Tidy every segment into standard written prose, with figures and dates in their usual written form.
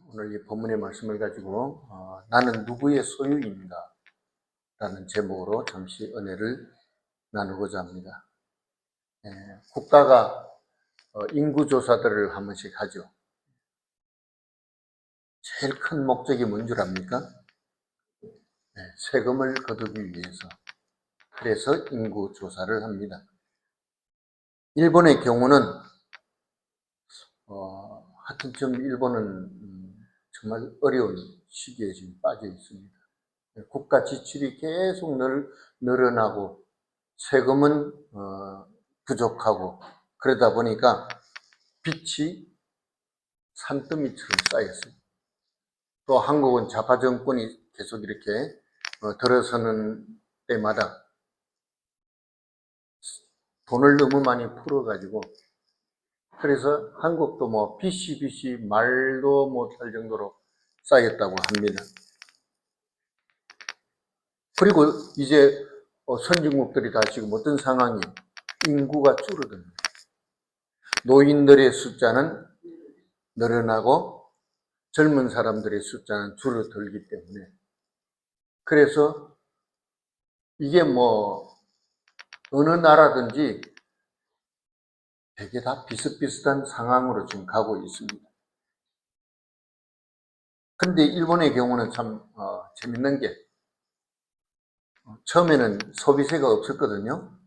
오늘 이 본문의 말씀을 가지고 나는 누구의 소유인가 라는 제목으로 잠시 은혜를 나누고자 합니다. 국가가 인구조사들을 한 번씩 하죠. 제일 큰 목적이 뭔 줄 압니까? 세금을 거두기 위해서. 그래서 인구조사를 합니다. 일본의 경우는 하여튼 좀 일본은 정말 어려운 시기에 지금 빠져 있습니다. 국가 지출이 계속 늘어나고 세금은 부족하고 그러다 보니까 빚이 산더미처럼 쌓였어요. 또 한국은 좌파 정권이 계속 이렇게 들어서는 때마다 돈을 너무 많이 풀어가지고 그래서 한국도 뭐 빚이 말도 못할 정도로 쌓였다고 합니다. 그리고 이제 선진국들이 다 지금 어떤 상황이 인구가 줄어듭니다. 노인들의 숫자는 늘어나고 젊은 사람들의 숫자는 줄어들기 때문에 그래서 이게 뭐 어느 나라든지 되게 다 비슷비슷한 상황으로 지금 가고 있습니다. 근데 일본의 경우는 참 재밌는 게 처음에는 소비세가 없었거든요.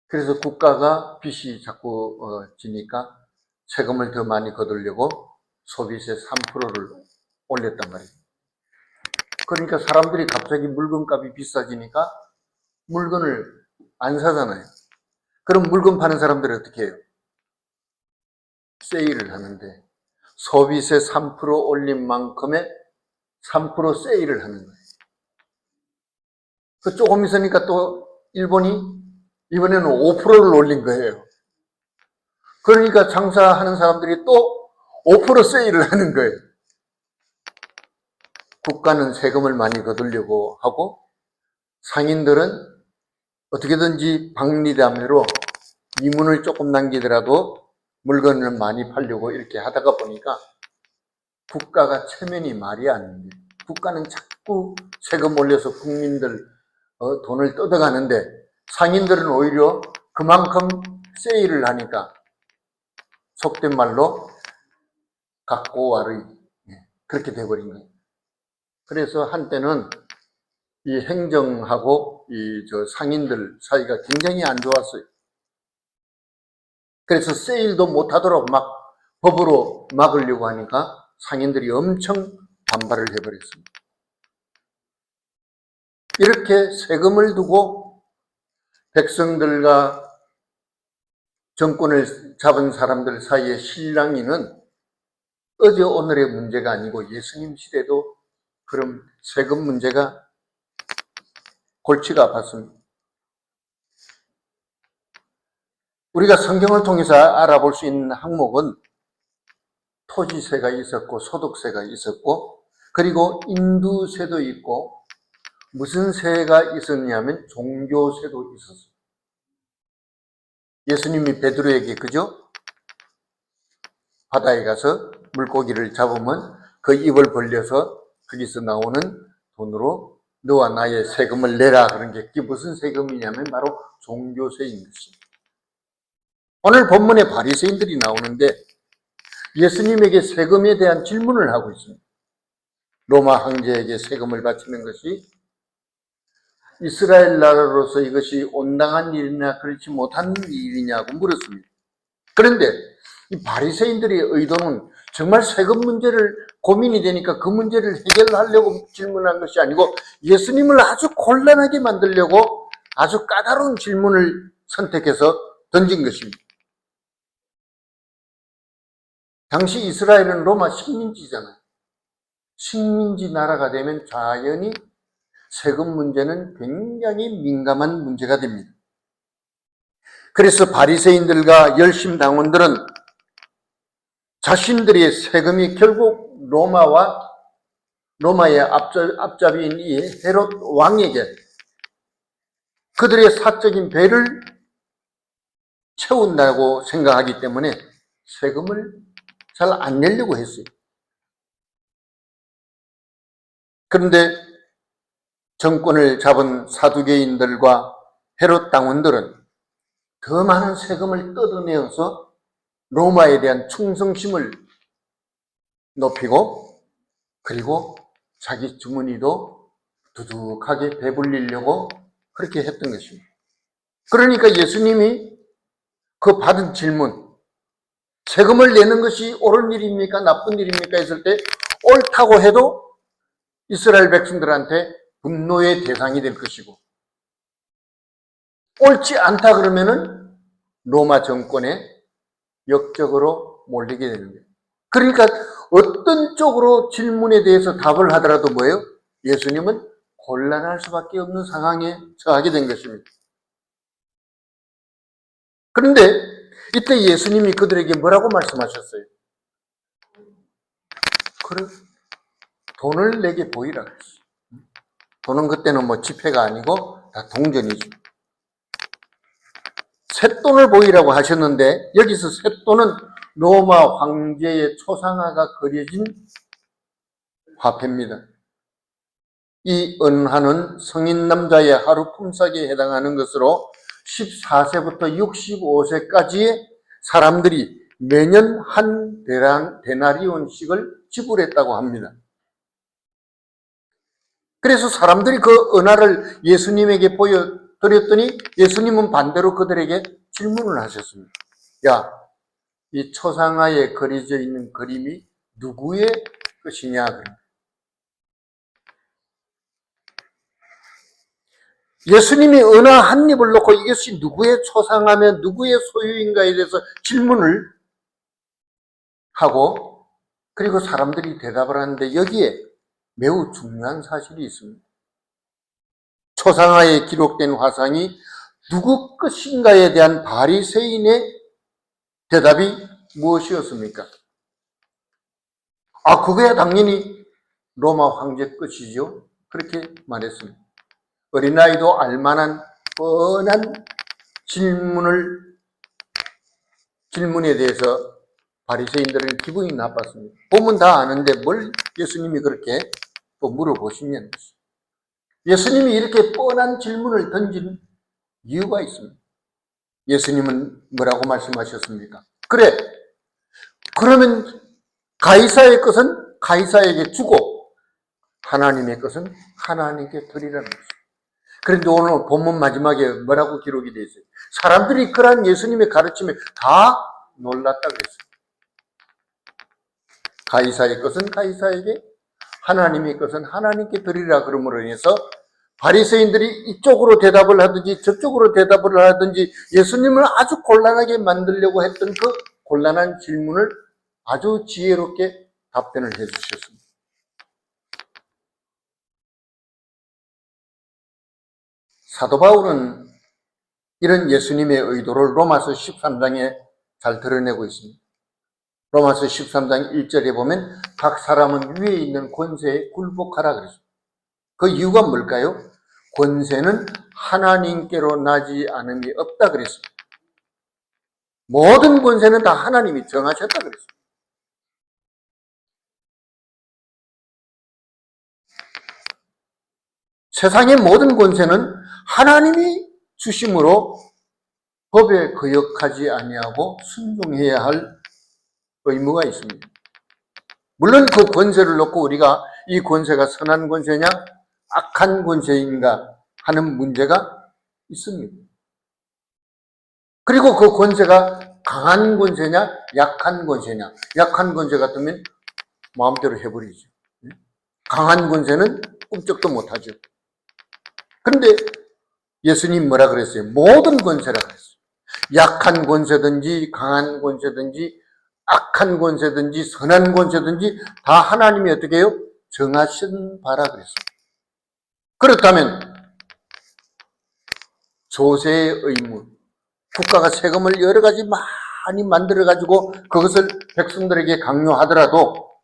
그래서 국가가 빚이 자꾸 지니까 세금을 더 많이 거두려고 소비세 3%를 올렸단 말이에요. 그러니까 사람들이 갑자기 물건값이 비싸지니까 물건을 안 사잖아요. 그럼 물건 파는 사람들이 어떻게 해요? 세일을 하는데 소비세 3% 올린 만큼의 3% 세일을 하는 거예요. 그 조금 있으니까 또 일본이 이번에는 5%를 올린 거예요. 그러니까 장사하는 사람들이 또 5% 세일을 하는 거예요. 국가는 세금을 많이 거두려고 하고 상인들은 어떻게든지 박리담회로 이문을 조금 남기더라도 물건을 많이 팔려고 이렇게 하다가 보니까 국가가 체면이 말이 안 돼요. 국가는 자꾸 세금 올려서 국민들 돈을 뜯어가는데 상인들은 오히려 그만큼 세일을 하니까 속된 말로 각고와의 그렇게 돼버린 거예요. 그래서 한때는 이 행정하고 저 상인들 사이가 굉장히 안 좋았어요. 그래서 세일도 못하도록 막 법으로 막으려고 하니까 상인들이 엄청 반발을 해버렸습니다. 이렇게 세금을 두고 백성들과 정권을 잡은 사람들 사이의 실랑이는 어제 오늘의 문제가 아니고 예수님 시대도 그럼 세금 문제가 골치가 아팠습니다. 우리가 성경을 통해서 알아볼 수 있는 항목은 토지세가 있었고 소득세가 있었고 그리고 인두세도 있고 무슨 세가 있었냐면 종교세도 있었어요. 예수님이 베드로에게 그죠? 바다에 가서 물고기를 잡으면 그 입을 벌려서 거기서 나오는 돈으로 너와 나의 세금을 내라 그런 게 그게 무슨 세금이냐면 바로 종교세인 것입니다. 오늘 본문에 바리새인들이 나오는데 예수님에게 세금에 대한 질문을 하고 있습니다. 로마 황제에게 세금을 바치는 것이 이스라엘 나라로서 이것이 온당한 일이냐 그렇지 못한 일이냐고 물었습니다. 그런데 이 바리새인들의 의도는 정말 세금 문제를 고민이 되니까 그 문제를 해결하려고 질문한 것이 아니고 예수님을 아주 곤란하게 만들려고 아주 까다로운 질문을 선택해서 던진 것입니다. 당시 이스라엘은 로마 식민지잖아요. 식민지 나라가 되면 자연히 세금 문제는 굉장히 민감한 문제가 됩니다. 그래서 바리새인들과 열심당원들은 자신들의 세금이 결국 로마의 앞잡이인 이 헤롯 왕에게 그들의 사적인 배를 채운다고 생각하기 때문에 세금을 잘 안 내려고 했어요. 그런데 정권을 잡은 사두개인들과 헤롯 당원들은 더 많은 세금을 뜯어내어서 로마에 대한 충성심을 높이고, 그리고 자기 주머니도 두둑하게 배불리려고 그렇게 했던 것입니다. 그러니까 예수님이 그 받은 질문, 세금을 내는 것이 옳은 일입니까? 나쁜 일입니까? 했을 때 옳다고 해도 이스라엘 백성들한테 분노의 대상이 될 것이고, 옳지 않다 그러면은 로마 정권에 역적으로 몰리게 되는 거예요. 그러니까 어떤 쪽으로 질문에 대해서 답을 하더라도 뭐예요? 예수님은 곤란할 수밖에 없는 상황에 처하게 된 것입니다. 그런데 이때 예수님이 그들에게 뭐라고 말씀하셨어요? 그래, 돈을 내게 보이라 그랬어요. 돈은 그때는 뭐 지폐가 아니고 다 동전이죠. 쇳돈을 보이라고 하셨는데, 여기서 쇳돈은 로마 황제의 초상화가 그려진 화폐입니다. 이 은화는 성인 남자의 하루 품삯에 해당하는 것으로 14세부터 65세까지의 사람들이 매년 한 데나리온씩을 지불했다고 합니다. 그래서 사람들이 그 은화를 예수님에게 보여드렸더니 예수님은 반대로 그들에게 질문을 하셨습니다. 야, 이 초상화에 그려져 있는 그림이 누구의 것이냐? 예수님이 은화 한 입을 놓고 이것이 누구의 초상화며 누구의 소유인가에 대해서 질문을 하고, 그리고 사람들이 대답을 하는데 여기에 매우 중요한 사실이 있습니다. 초상화에 기록된 화상이 누구 것인가에 대한 바리새인의 대답이 무엇이었습니까? 그거야 당연히 로마 황제 것이죠. 그렇게 말했습니다. 어린아이도 알만한 뻔한 질문에 대해서 바리새인들은 기분이 나빴습니다. 보면 다 아는데 뭘 예수님이 그렇게 또 물어보시냐는 것이죠. 예수님이 이렇게 뻔한 질문을 던진 이유가 있습니다. 예수님은 뭐라고 말씀하셨습니까? 그래, 그러면 가이사의 것은 가이사에게 주고 하나님의 것은 하나님께 드리라는 것이죠. 그런데 오늘 본문 마지막에 뭐라고 기록이 되어 있어요? 사람들이 그러한 예수님의 가르침에 다 놀랐다 그랬어요. 가이사의 것은 가이사에게, 하나님의 것은 하나님께 드리라 그러므로 인해서 바리새인들이 이쪽으로 대답을 하든지 저쪽으로 대답을 하든지 예수님을 아주 곤란하게 만들려고 했던 그 곤란한 질문을 아주 지혜롭게 답변을 해주셨습니다. 사도 바울은 이런 예수님의 의도를 로마서 13장에 잘 드러내고 있습니다. 로마서 13장 1절에 보면 각 사람은 위에 있는 권세에 굴복하라 그랬습니다. 그 이유가 뭘까요? 권세는 하나님께로 나지 않음이 없다 그랬습니다. 모든 권세는 다 하나님이 정하셨다 그랬습니다. 세상의 모든 권세는 하나님이 주심으로 법에 거역하지 아니하고 순종해야 할 의무가 있습니다. 물론 그 권세를 놓고 우리가 이 권세가 선한 권세냐 악한 권세인가 하는 문제가 있습니다. 그리고 그 권세가 강한 권세냐 약한 권세냐, 약한 권세 같으면 마음대로 해버리죠. 강한 권세는 꿈쩍도 못하죠. 그런데 예수님 뭐라 그랬어요? 모든 권세라 그랬어요. 약한 권세든지 강한 권세든지 악한 권세든지 선한 권세든지 다 하나님이 어떻게 해요? 정하신 바라 그랬습니다. 그렇다면 조세의 의무, 국가가 세금을 여러 가지 많이 만들어가지고 그것을 백성들에게 강요하더라도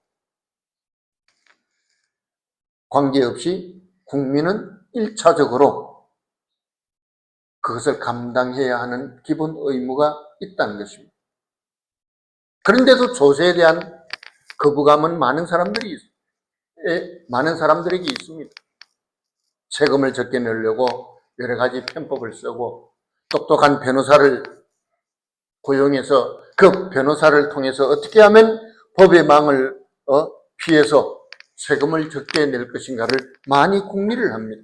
관계없이 국민은 1차적으로 그것을 감당해야 하는 기본 의무가 있다는 것입니다. 그런데도 조세에 대한 거부감은 많은 사람들이 많은 사람들에게 있습니다. 세금을 적게 내려고 여러 가지 편법을 쓰고 똑똑한 변호사를 고용해서 그 변호사를 통해서 어떻게 하면 법의 망을 피해서 세금을 적게 낼 것인가를 많이 궁리를 합니다.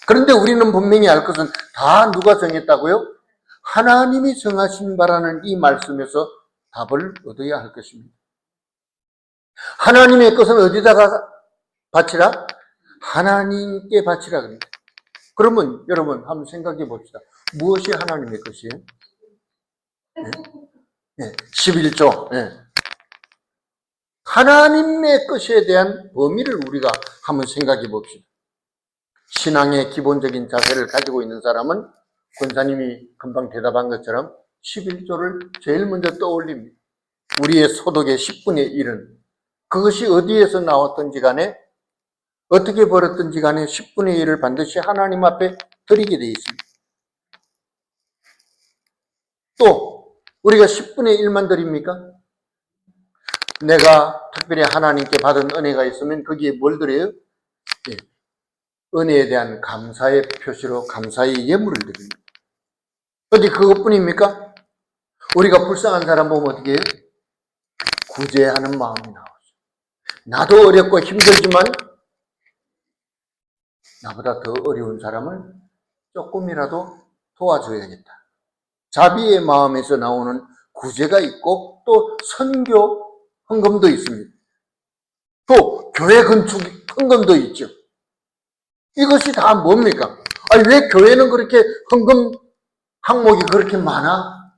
그런데 우리는 분명히 알 것은 다 누가 정했다고요? 하나님이 정하신 바라는 이 말씀에서 답을 얻어야 할 것입니다. 하나님의 것은 어디다가 바치라? 하나님께 바치라 그럽니다. 그러면 여러분 한번 생각해 봅시다. 무엇이 하나님의 것이에요? 네. 11조. 네. 하나님의 것에 대한 범위를 우리가 한번 생각해 봅시다. 신앙의 기본적인 자세를 가지고 있는 사람은 권사님이 금방 대답한 것처럼 11조를 제일 먼저 떠올립니다. 우리의 소득의 10분의 1은 그것이 어디에서 나왔든지 간에 어떻게 벌었든지 간에 10분의 1을 반드시 하나님 앞에 드리게 되어 있습니다. 또 우리가 10분의 1만 드립니까? 내가 특별히 하나님께 받은 은혜가 있으면 거기에 뭘 드려요? 예. 은혜에 대한 감사의 표시로 감사의 예물을 드립니다. 어디 그것뿐입니까? 우리가 불쌍한 사람 보면 어떻게 해요? 구제하는 마음이 나오죠. 나도 어렵고 힘들지만 나보다 더 어려운 사람을 조금이라도 도와줘야겠다. 자비의 마음에서 나오는 구제가 있고 또 선교 헌금도 있습니다. 또 교회 건축 헌금도 있죠. 이것이 다 뭡니까? 아니, 왜 교회는 그렇게 헌금 항목이 그렇게 많아?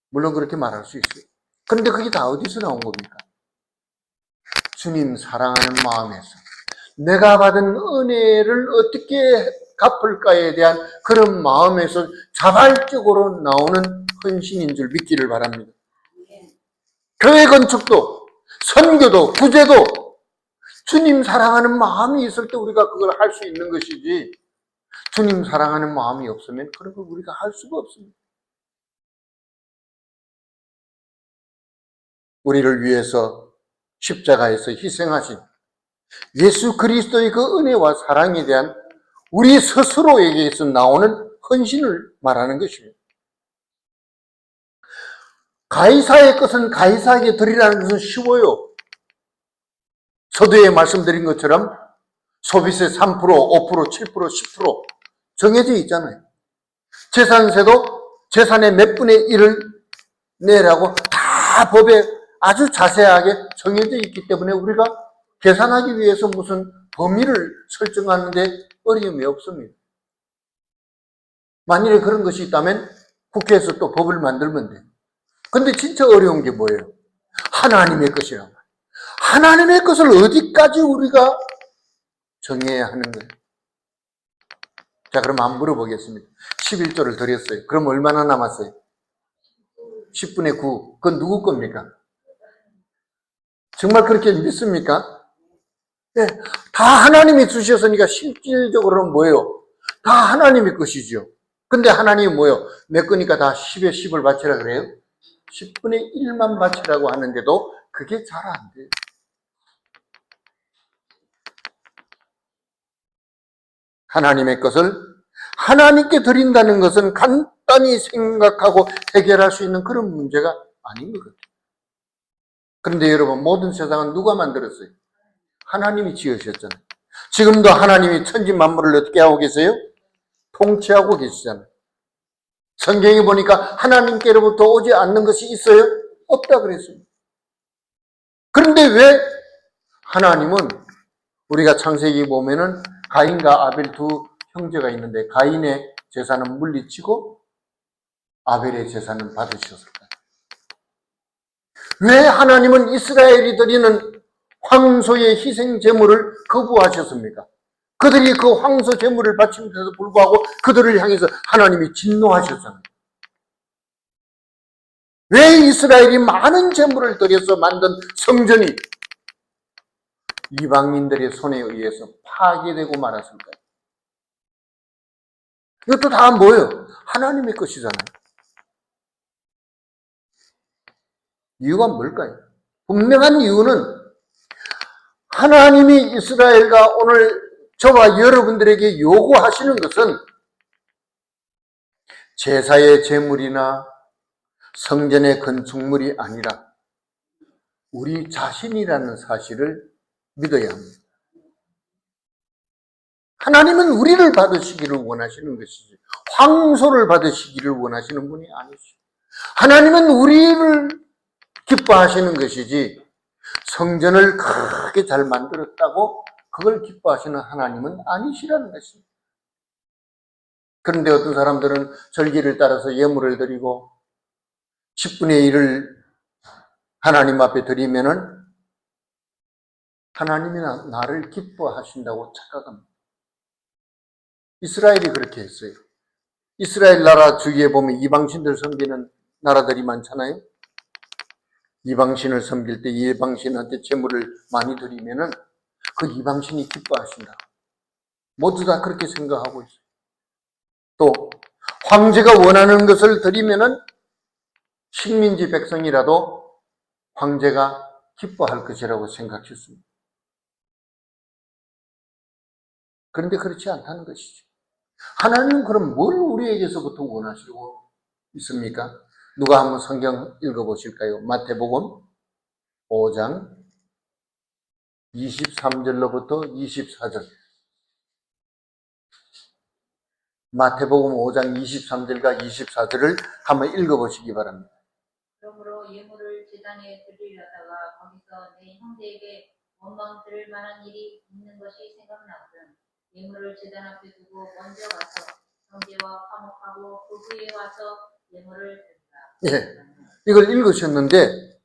물론 그렇게 말할 수 있어요. 그런데 그게 다 어디서 나온 겁니까? 주님 사랑하는 마음에서 내가 받은 은혜를 어떻게 갚을까에 대한 그런 마음에서 자발적으로 나오는 헌신인 줄 믿기를 바랍니다. 교회 건축도 선교도 구제도 주님 사랑하는 마음이 있을 때 우리가 그걸 할 수 있는 것이지, 주님 사랑하는 마음이 없으면 그런 걸 우리가 할 수가 없습니다. 우리를 위해서 십자가에서 희생하신 예수 그리스도의 그 은혜와 사랑에 대한 우리 스스로에게서 나오는 헌신을 말하는 것입니다. 가이사의 것은 가이사에게 드리라는 것은 쉬워요. 서두에 말씀드린 것처럼 소비세 3%, 5%, 7%, 10% 정해져 있잖아요. 재산세도 재산의 몇 분의 1을 내라고 다 법에 아주 자세하게 정해져 있기 때문에 우리가 계산하기 위해서 무슨 범위를 설정하는데 어려움이 없습니다. 만일에 그런 것이 있다면 국회에서 또 법을 만들면 돼요. 근데 진짜 어려운 게 뭐예요? 하나님의 것이란 말이에요. 하나님의 것을 어디까지 우리가 정해야 하는 거예요? 자, 그럼 한번 물어보겠습니다. 11조를 드렸어요. 그럼 얼마나 남았어요? 10분의 9. 그건 누구 겁니까? 정말 그렇게 믿습니까? 네, 다 하나님이 주셨으니까 실질적으로는 뭐예요? 다 하나님의 것이죠. 근데 하나님이 뭐예요? 내 거니까 다 10에 10을 바치라 그래요? 10분의 1만 바치라고 하는데도 그게 잘 안 돼요. 하나님의 것을 하나님께 드린다는 것은 간단히 생각하고 해결할 수 있는 그런 문제가 아닌 것 같아요. 그런데 여러분, 모든 세상은 누가 만들었어요? 하나님이 지으셨잖아요. 지금도 하나님이 천지 만물을 어떻게 하고 계세요? 통치하고 계시잖아요. 성경에 보니까 하나님께로부터 오지 않는 것이 있어요? 없다 그랬습니다. 그런데 왜 하나님은, 우리가 창세기 보면은 가인과 아벨 두 형제가 있는데 가인의 재산은 물리치고 아벨의 재산은 받으셨을까요? 왜 하나님은 이스라엘이 드리는 황소의 희생 제물을 거부하셨습니까? 그들이 그 황소 제물을 바치면서도 불구하고 그들을 향해서 하나님이 진노하셨잖아요. 왜 이스라엘이 많은 제물을 드려서 만든 성전이 이방인들의 손에 의해서 파괴되고 말았을까요? 이것도 다 뭐예요? 하나님의 것이잖아요. 이유가 뭘까요? 분명한 이유는 하나님이 이스라엘과 오늘 저와 여러분들에게 요구하시는 것은 제사의 제물이나 성전의 건축물이 아니라 우리 자신이라는 사실을 믿어야 합니다. 하나님은 우리를 받으시기를 원하시는 것이지 황소를 받으시기를 원하시는 분이 아니시죠. 하나님은 우리를 기뻐하시는 것이지 성전을 크게 잘 만들었다고 그걸 기뻐하시는 하나님은 아니시라는 것입니다. 그런데 어떤 사람들은 절기를 따라서 예물을 드리고 10분의 1을 하나님 앞에 드리면은 하나님이 나를 기뻐하신다고 착각합니다. 이스라엘이 그렇게 했어요. 이스라엘 나라 주위에 보면 이방신들 섬기는 나라들이 많잖아요. 이방신을 섬길 때 이방신한테 제물을 많이 드리면은 그 이방신이 기뻐하신다. 모두 다 그렇게 생각하고 있어요. 또 황제가 원하는 것을 드리면은 식민지 백성이라도 황제가 기뻐할 것이라고 생각했습니다. 그런데 그렇지 않다는 것이죠. 하나님은 그럼 뭘 우리에게서부터 원하시고 있습니까? 누가 한번 성경 읽어보실까요? 마태복음 5장 23절로부터 24절. 마태복음 5장 23절과 24절을 한번 읽어보시기 바랍니다. 그러므로 예물을 제단에 드리려다가 거기서 내 형제에게 원망 들을 만한 일이 있는 것이 생각나거든. 예물을 제단 앞에 두고 먼저 가서 형제와 화목하고 그 후에 와서 예물을 드리라. 예, 이걸 읽으셨는데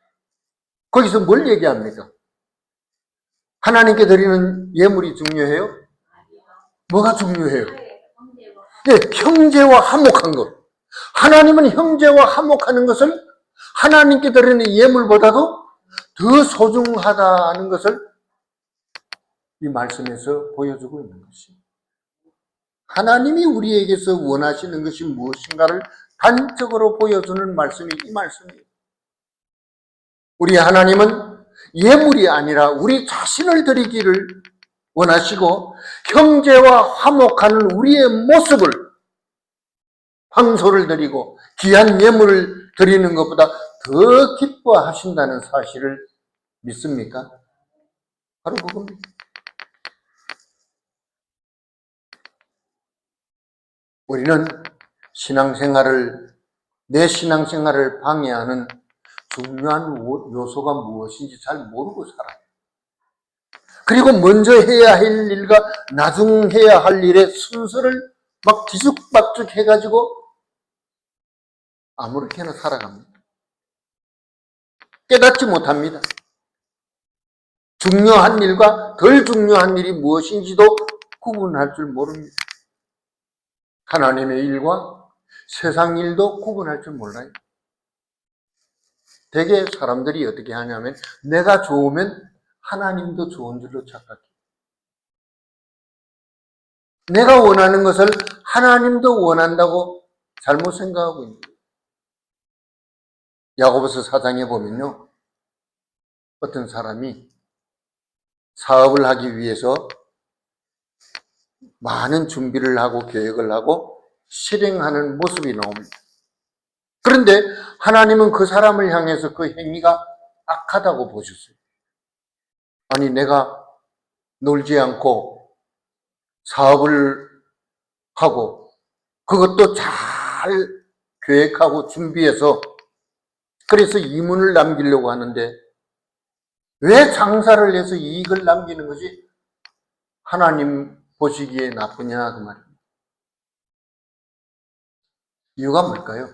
거기서 뭘 얘기합니까? 하나님께 드리는 예물이 중요해요? 뭐가 중요해요? 예, 형제와 화목한 것. 하나님은 형제와 화목하는 것을 하나님께 드리는 예물보다도 더 소중하다는 것을 이 말씀에서 보여주고 있는 것입니다. 하나님이 우리에게서 원하시는 것이 무엇인가를 단적으로 보여주는 말씀이 이 말씀이에요. 우리 하나님은 예물이 아니라 우리 자신을 드리기를 원하시고 형제와 화목하는 우리의 모습을 황소를 드리고 귀한 예물을 드리는 것보다 더 기뻐하신다는 사실을 믿습니까? 바로 그겁니다. 우리는 내 신앙생활을 방해하는 중요한 요소가 무엇인지 잘 모르고 살아요. 그리고 먼저 해야 할 일과 나중 해야 할 일의 순서를 막 뒤죽박죽 해가지고 아무렇게나 살아갑니다. 깨닫지 못합니다. 중요한 일과 덜 중요한 일이 무엇인지도 구분할 줄 모릅니다. 하나님의 일과 세상 일도 구분할 줄 몰라요. 대개 사람들이 어떻게 하냐면 내가 좋으면 하나님도 좋은 줄로 착각해요. 내가 원하는 것을 하나님도 원한다고 잘못 생각하고 있는 거예요. 야고보서 4장에 보면요. 어떤 사람이 사업을 하기 위해서 많은 준비를 하고 계획을 하고 실행하는 모습이 나옵니다. 그런데 하나님은 그 사람을 향해서 그 행위가 악하다고 보셨어요. 아니 내가 놀지 않고 사업을 하고 그것도 잘 계획하고 준비해서 그래서 이문을 남기려고 하는데 왜 장사를 해서 이익을 남기는 것이 하나님 보시기에 나쁘냐 그 말입니다. 이유가 뭘까요?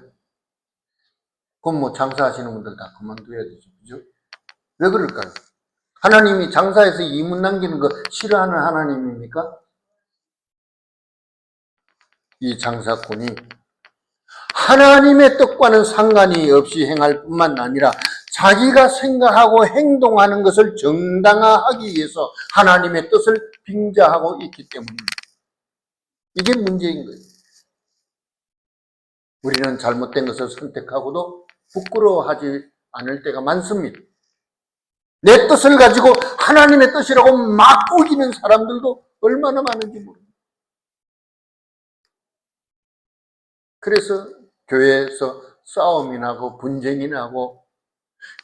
그럼 뭐 장사하시는 분들 다 그만둬야 되죠. 그죠? 왜 그럴까요? 하나님이 장사해서 이문 남기는 거 싫어하는 하나님입니까? 이 장사꾼이 하나님의 뜻과는 상관이 없이 행할 뿐만 아니라 자기가 생각하고 행동하는 것을 정당화하기 위해서 하나님의 뜻을 빙자하고 있기 때문입니다. 이게 문제인 거예요. 우리는 잘못된 것을 선택하고도 부끄러워하지 않을 때가 많습니다. 내 뜻을 가지고 하나님의 뜻이라고 막 우기는 사람들도 얼마나 많은지 모릅니다. 그래서 교회에서 싸움이 나고 분쟁이 나고,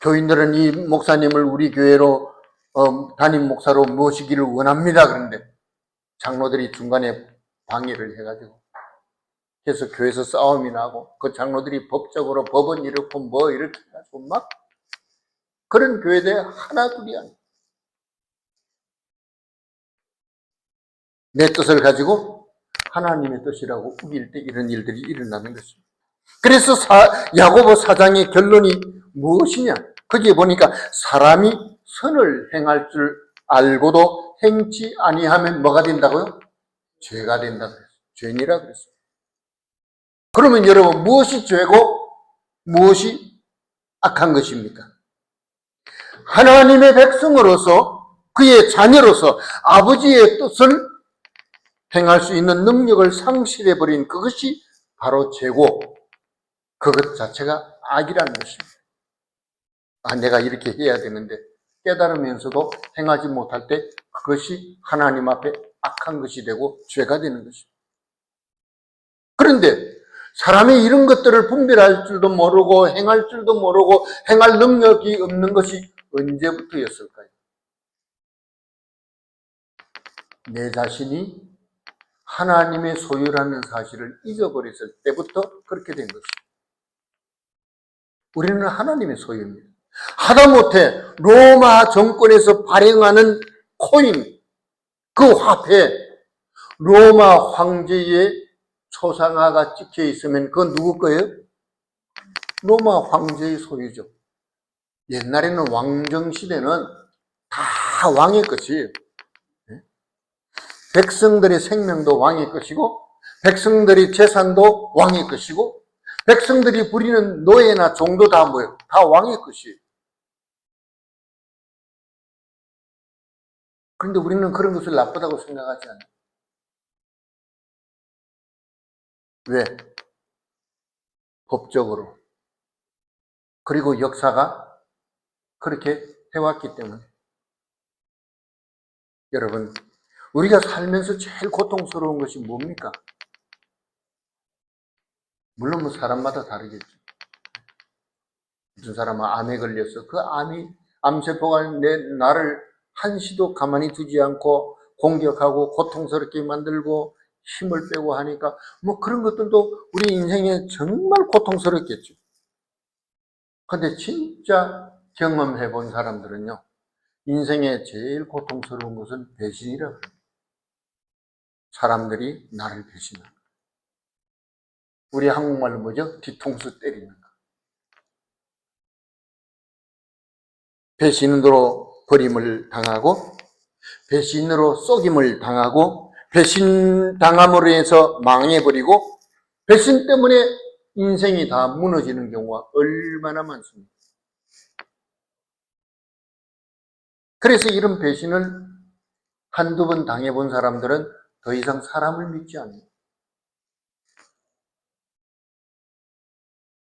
교인들은 이 목사님을 우리 교회로 담임 목사로 모시기를 원합니다. 그런데 장로들이 중간에 방해를 해가지고, 그래서 교회에서 싸움이 나고, 그 장로들이 법적으로 법은 이렇고 뭐 이렇게 해가지고 막 그런 교회들 하나둘이 아니에요. 내 뜻을 가지고 하나님의 뜻이라고 우길 때 이런 일들이 일어나는 것입니다. 그래서 야고보 4장의 결론이 무엇이냐? 거기에 보니까 사람이 선을 행할 줄 알고도 행치 아니하면 뭐가 된다고요? 죄가 된다 그랬어요. 죄니라 그랬어요. 그러면 여러분, 무엇이 죄고 무엇이 악한 것입니까? 하나님의 백성으로서, 그의 자녀로서 아버지의 뜻을 행할 수 있는 능력을 상실해버린 그것이 바로 죄고, 그것 자체가 악이라는 것입니다. 내가 이렇게 해야 되는데 깨달으면서도 행하지 못할 때 그것이 하나님 앞에 악한 것이 되고 죄가 되는 것입니다. 그런데 사람이 이런 것들을 분별할 줄도 모르고 행할 줄도 모르고 행할 능력이 없는 것이 언제부터였을까요? 내 자신이 하나님의 소유라는 사실을 잊어버렸을 때부터 그렇게 된 것입니다. 우리는 하나님의 소유입니다. 하다못해 로마 정권에서 발행하는 코인, 그 화폐, 로마 황제의 초상화가 찍혀 있으면 그건 누구 거예요? 로마 황제의 소유죠. 옛날에는 왕정시대는 다 왕의 것이에요. 백성들의 생명도 왕의 것이고, 백성들의 재산도 왕의 것이고, 백성들이 부리는 노예나 종도 다 뭐예요? 다 왕의 것이에요. 그런데 우리는 그런 것을 나쁘다고 생각하지 않아요. 왜? 법적으로. 그리고 역사가 그렇게 해왔기 때문에. 여러분, 우리가 살면서 제일 고통스러운 것이 뭡니까? 물론 뭐 사람마다 다르겠죠. 무슨 사람은 암에 걸려서 그 암세포가 나를 한시도 가만히 두지 않고 공격하고 고통스럽게 만들고 힘을 빼고 하니까 뭐 그런 것들도 우리 인생에 정말 고통스럽겠죠. 근데 진짜 경험해 본 사람들은요, 인생에 제일 고통스러운 것은 배신이라고 해요. 사람들이 나를 배신하는 거. 우리 한국말로 뭐죠? 뒤통수 때리는 거. 배신으로 버림을 당하고, 배신으로 속임을 당하고, 배신당함으로 해서 망해버리고, 배신 때문에 인생이 다 무너지는 경우가 얼마나 많습니다. 그래서 이런 배신을 한두 번 당해본 사람들은 더 이상 사람을 믿지 않아요.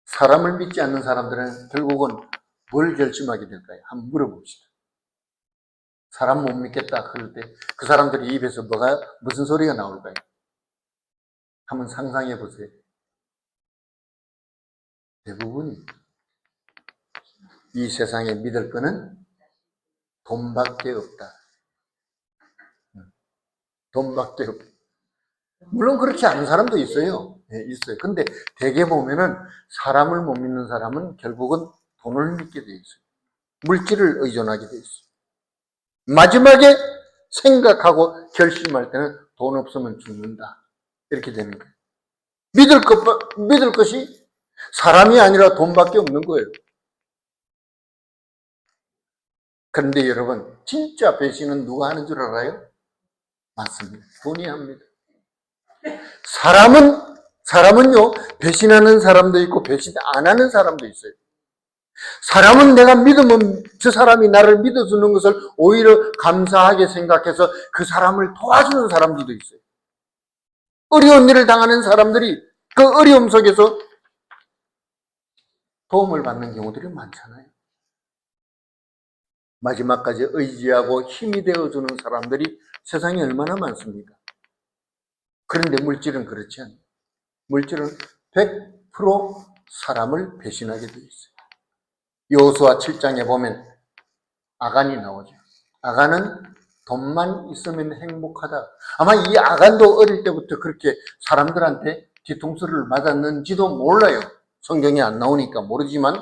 사람을 믿지 않는 사람들은 결국은 뭘 결심하게 될까요? 한번 물어봅시다. 사람 못 믿겠다 그럴 때 그 사람들이 입에서 무슨 소리가 나올까요? 한번 상상해 보세요. 대부분이 이 세상에 믿을 거는 돈밖에 없다. 돈밖에 없다. 물론 그렇지 않은 사람도 있어요. 네, 있어요. 근데 대개 보면은 사람을 못 믿는 사람은 결국은 돈을 믿게 돼 있어요. 물질을 의존하게 돼 있어요. 마지막에 생각하고 결심할 때는 돈 없으면 죽는다. 이렇게 되는 거예요. 믿을 것이 사람이 아니라 돈밖에 없는 거예요. 그런데 여러분, 진짜 배신은 누가 하는 줄 알아요? 맞습니다. 돈이 합니다. 사람은요, 배신하는 사람도 있고 배신 안 하는 사람도 있어요. 사람은 내가 믿으면 저 사람이 나를 믿어주는 것을 오히려 감사하게 생각해서 그 사람을 도와주는 사람들도 있어요. 어려운 일을 당하는 사람들이 그 어려움 속에서 도움을 받는 경우들이 많잖아요. 마지막까지 의지하고 힘이 되어주는 사람들이 세상에 얼마나 많습니까? 그런데 물질은 그렇지 않아요. 물질은 100% 사람을 배신하게 되어 있어요. 여호수아 7장에 보면 아간이 나오죠. 아간은 돈만 있으면 행복하다. 아마 이 아간도 어릴 때부터 그렇게 사람들한테 뒤통수를 맞았는지도 몰라요. 성경에 안 나오니까 모르지만,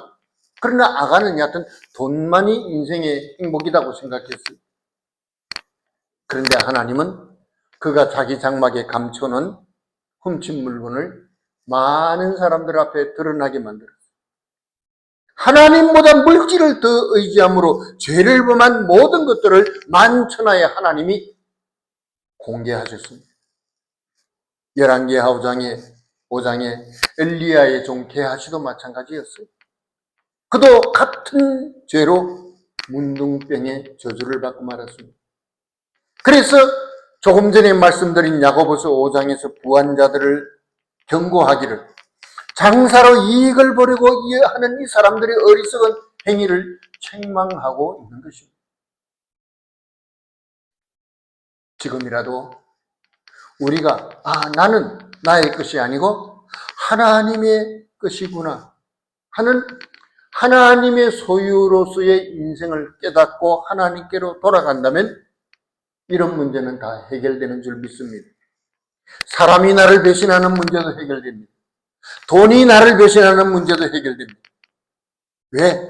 그러나 아간은 여하튼 돈만이 인생의 행복이라고 생각했어요. 그런데 하나님은 그가 자기 장막에 감춰놓은 훔친 물건을 많은 사람들 앞에 드러나게 만들었어요. 하나님보다 물질을 더 의지함으로 죄를 범한 모든 것들을 만천하에 하나님이 공개하셨습니다. 열왕기하 5장에 엘리야의 종 게하시도 마찬가지였어요. 그도 같은 죄로 문둥병의 저주를 받고 말았습니다. 그래서 조금 전에 말씀드린 야고보서 5장에서 부한자들을 경고하기를, 장사로 이익을 보려고 하는 이 사람들의 어리석은 행위를 책망하고 있는 것입니다. 지금이라도 우리가 나는 나의 것이 아니고 하나님의 것이구나 하는 하나님의 소유로서의 인생을 깨닫고 하나님께로 돌아간다면 이런 문제는 다 해결되는 줄 믿습니다. 사람이 나를 배신하는 문제도 해결됩니다. 돈이 나를 배신하는 문제도 해결됩니다. 왜?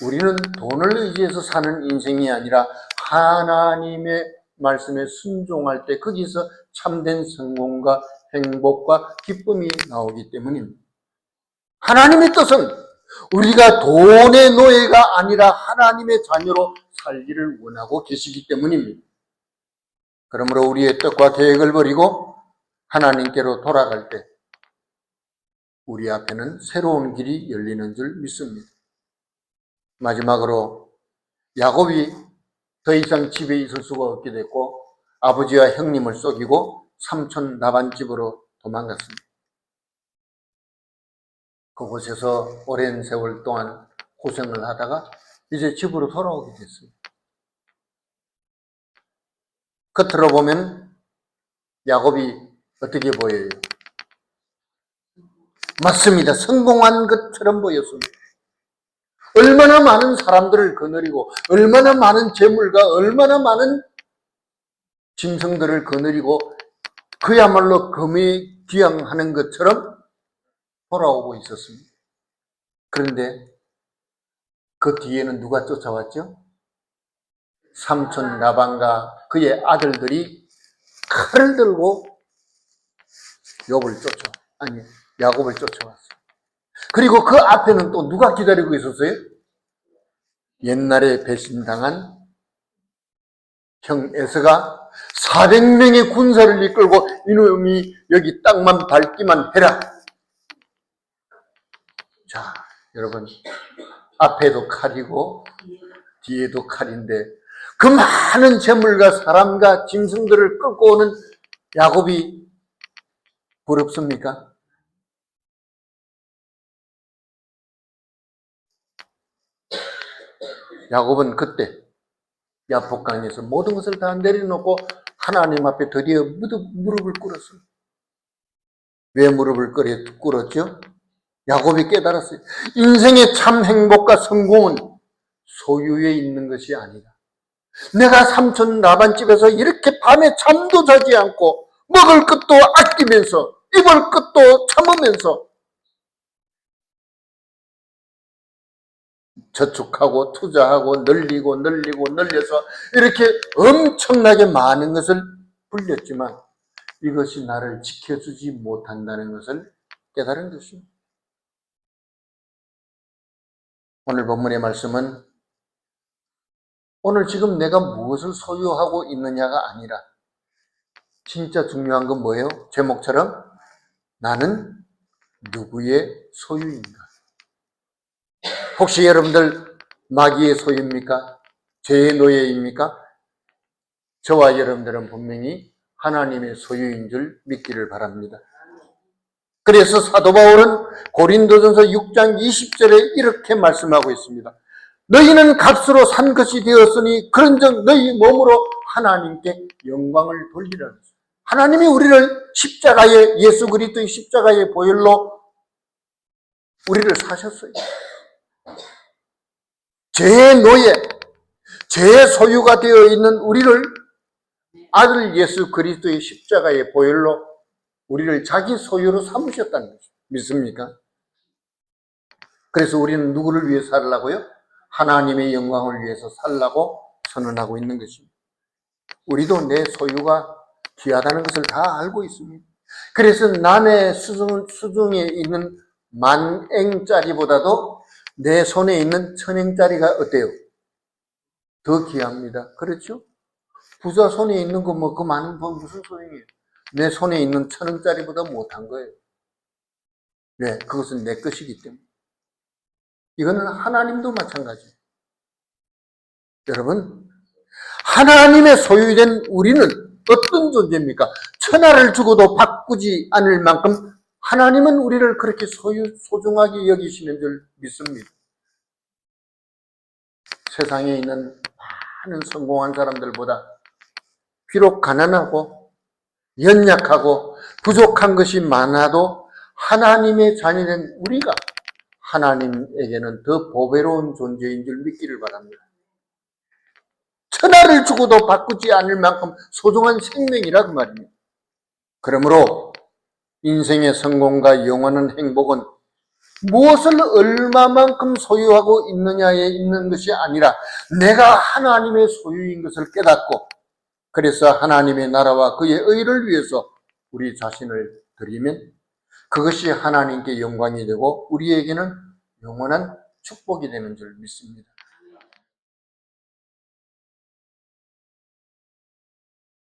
우리는 돈을 의지해서 사는 인생이 아니라 하나님의 말씀에 순종할 때 거기서 참된 성공과 행복과 기쁨이 나오기 때문입니다. 하나님의 뜻은 우리가 돈의 노예가 아니라 하나님의 자녀로 살기를 원하고 계시기 때문입니다. 그러므로 우리의 뜻과 계획을 버리고 하나님께로 돌아갈 때 우리 앞에는 새로운 길이 열리는 줄 믿습니다. 마지막으로 야곱이 더 이상 집에 있을 수가 없게 됐고 아버지와 형님을 속이고 삼촌 라반집으로 도망갔습니다. 그곳에서 오랜 세월 동안 고생을 하다가 이제 집으로 돌아오게 됐어요. 겉으로 보면 야곱이 어떻게 보여요? 맞습니다. 성공한 것처럼 보였습니다. 얼마나 많은 사람들을 거느리고 얼마나 많은 재물과 얼마나 많은 짐승들을 거느리고 그야말로 금이 귀양하는 것처럼 돌아오고 있었습니다. 그런데 그 뒤에는 누가 쫓아왔죠? 삼촌 라반과 그의 아들들이 칼을 들고 야곱을 쫓아왔어요. 그리고 그 앞에는 또 누가 기다리고 있었어요? 옛날에 배신당한 형 에서가 400명의 군사를 이끌고 이놈이 여기 땅만 밟기만 해라. 자, 여러분, 앞에도 칼이고 뒤에도 칼인데 그 많은 재물과 사람과 짐승들을 끌고 오는 야곱이 부럽습니까? 야곱은 그때 야복강에서 모든 것을 다 내려놓고 하나님 앞에 드디어 무릎을 꿇었어요. 왜 무릎을 꿇었죠? 야곱이 깨달았어요. 인생의 참 행복과 성공은 소유에 있는 것이 아니다. 내가 삼촌 라반집에서 이렇게 밤에 잠도 자지 않고 먹을 것도 아끼면서 입을 것도 참으면서 저축하고 투자하고 늘려서 이렇게 엄청나게 많은 것을 불렸지만 이것이 나를 지켜주지 못한다는 것을 깨달은 것입니다. 오늘 본문의 말씀은 오늘 지금 내가 무엇을 소유하고 있느냐가 아니라 진짜 중요한 건 뭐예요? 제목처럼 나는 누구의 소유인가? 혹시 여러분들 마귀의 소유입니까? 죄의 노예입니까? 저와 여러분들은 분명히 하나님의 소유인 줄 믿기를 바랍니다. 그래서 사도 바울은 고린도전서 6장 20절에 이렇게 말씀하고 있습니다. 너희는 값으로 산 것이 되었으니 그런즉 너희 몸으로 하나님께 영광을 돌리라. 하나님이 우리를 십자가의 예수 그리스도의 십자가의 보혈로 우리를 사셨어요. 죄의 노예, 죄의 소유가 되어 있는 우리를 아들 예수 그리스도의 십자가의 보혈로 우리를 자기 소유로 삼으셨다는 거죠. 믿습니까? 그래서 우리는 누구를 위해 살라고요? 하나님의 영광을 위해서 살라고 선언하고 있는 것입니다. 우리도 내 소유가 귀하다는 것을 다 알고 있습니다. 그래서 남의 수중에 있는 만행짜리보다도 내 손에 있는 천행짜리가 어때요? 더 귀합니다. 그렇죠? 부자 손에 있는 거 뭐 그 많은 돈 무슨 소용이에요? 내 손에 있는 천원짜리보다 못한 거예요. 네, 그것은 내 것이기 때문에. 이거는 하나님도 마찬가지예요. 여러분, 하나님의 소유된 우리는 어떤 존재입니까? 천하를 주고도 바꾸지 않을 만큼 하나님은 우리를 그렇게 소중하게 여기시는 줄 믿습니다. 세상에 있는 많은 성공한 사람들보다 비록 가난하고 연약하고 부족한 것이 많아도 하나님의 자녀된 우리가 하나님에게는 더 보배로운 존재인 줄 믿기를 바랍니다. 천하를 주고도 바꾸지 않을 만큼 소중한 생명이라 그 말입니다. 그러므로 인생의 성공과 영원한 행복은 무엇을 얼마만큼 소유하고 있느냐에 있는 것이 아니라 내가 하나님의 소유인 것을 깨닫고 그래서 하나님의 나라와 그의 의를 위해서 우리 자신을 드리면 그것이 하나님께 영광이 되고 우리에게는 영원한 축복이 되는 줄 믿습니다.